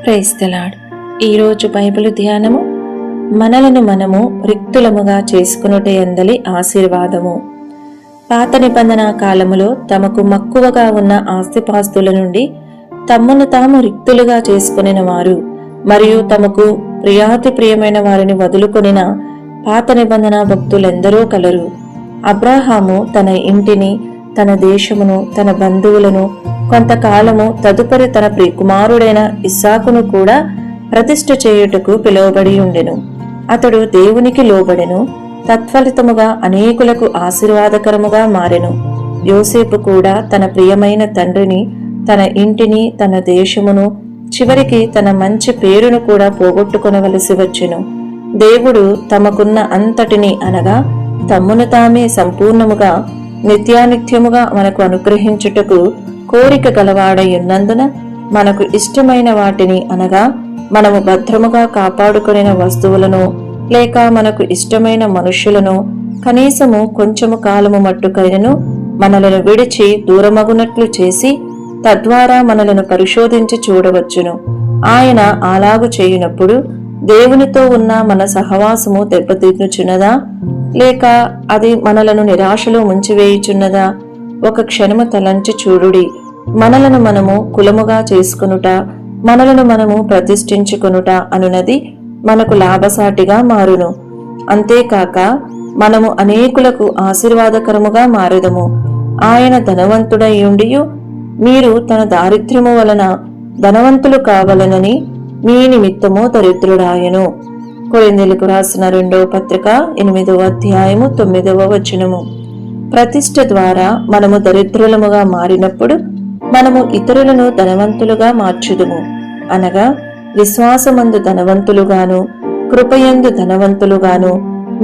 Praise the lord. ఈరోజు Bible ధ్యానము, మనలను మనము రిక్తులముగా చేసుకునుటే అందలి ఆశీర్వాదము. పాత నిబంధన కాలములో తమకు మక్కువగా ఉన్న ఆస్తిపాస్తుల నుండి తమ్మును తాము రిక్తులుగా చేసుకునిన వారు మరియు తమకు ప్రియాతి ప్రియమైన వారిని వదులుకొనిన పాత నిబంధన భక్తులెందరో కలరు. అబ్రాహాము తన ఇంటిని, తన దేశమును, తన బంధువులను, కొంతకాలము తదుపరి తన ప్రియకుమారుడైన ఇస్సాకును కూడా ప్రతిష్ఠ చేయుటకు పిలువబడి ఉండెను. అతడు దేవునికి లోబడెను, తత్ఫలితముగా అనేకులకు ఆశీర్వాదకరముగా మారెను. యోసేపు కూడా తన ప్రియమైన తండ్రిని, తన ఇంటిని, తన దేశమును, చివరికి తన మంచి పేరును కూడా పోగొట్టుకొనవలసి వచ్చెను. దేవుడు తమకున్న అంతటిని అనగా తమ్మును తామే సంపూర్ణముగా నిత్యానిత్యముగా మనకు అనుగ్రహించుటకు కోరిక గలవాడయున్నందున మనకు ఇష్టమైన వాటిని అనగా మనము భద్రముగా కాపాడుకొనిన వస్తువులను లేక మనకు ఇష్టమైన మనుష్యులను కనీసము కొంచెము కాలము మట్టుకైనను మనలను విడిచి దూరమగునట్లు చేసి తద్వారా మనలను పరిశోధించి చూడవచ్చును. ఆయన అలాగు చేయునప్పుడు దేవునితో ఉన్న మన సహవాసము దెబ్బతిన్నుచున్నదా లేక అది మనలను నిరాశలో ముంచివేయుచున్నదా? ఒక క్షణము తలంచి చూడుడి. మనలను మనము కులముగా చేసుకొనుట, మనలను మనము ప్రతిష్ఠించుకొనుట అనునది మనకు లాభసాటిగా మారును. అంతేకాక మనము అనేకులకు ఆశీర్వాదకరముగా మారెదము. ఆయన ధనవంతుడయ్యుండియు మీరు తన దారిద్ర్యము వలన ధనవంతులు కావాలనని మీ నిమిత్తము దరిద్రుడాయను. కొరింథీయులకు రాసిన 2వ పత్రిక 8వ అధ్యాయము 9వ వచనము. ప్రతిష్ఠ ద్వారా మనము దరిద్రులముగా మారినప్పుడు మనము ఇతరులను ధనవంతులుగా మార్చుదుము. అనగా విశ్వాసమందు ధనవంతులుగాను, కృపయందు ధనవంతులుగాను,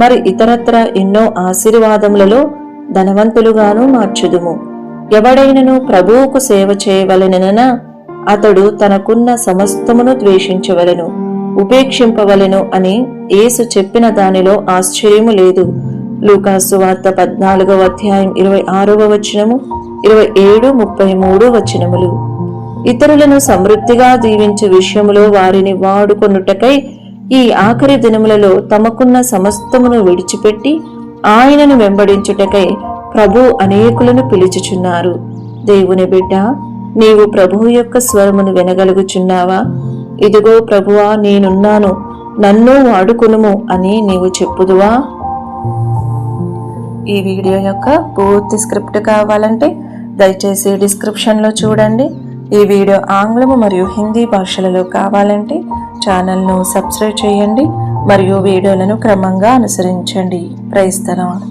మరి ఇతరత్ర ఎన్నో ఆశీర్వాదములలో ధనవంతులుగాను మార్చుదుము. ఎవడైనను ప్రభువుకు సేవ చేయవలెనన అతడు తనకున్న సమస్తమును ద్వేషించవలెను, ఉపేక్షింపవలెను అని యేసు చెప్పిన దానిలో ఆశ్చర్యము లేదు. లూకాసు వార్త 14వ అధ్యాయం 26వ వచనము, 27, 33 వచనములు. ఇతరులను సమృద్ధిగా దీవించే విషయములో వారిని వాడుకొనుటకై ఈ ఆఖరి దినములలో తమకున్న సమస్తమును విడిచిపెట్టి ఆయనను వెంబడించుటకై ప్రభు అనేకులను పిలుచుచున్నారు. దేవుని బిడ్డ, నీవు ప్రభువు యొక్క స్వరమును వినగలుగుచున్నావా? ఇదిగో ప్రభువా, నేనున్నాను, నన్ను వాడుకొనుము అని నీవు చెప్పుదువా? ఈ వీడియో యొక్క పూర్తి స్క్రిప్ట్ కావాలంటే దయచేసి డిస్క్రిప్షన్లో చూడండి. ఈ వీడియో ఆంగ్లము మరియు హిందీ భాషలలో కావాలంటే ఛానల్ను సబ్స్క్రైబ్ చేయండి మరియు వీడియోలను క్రమంగా అనుసరించండి. Praise the lord.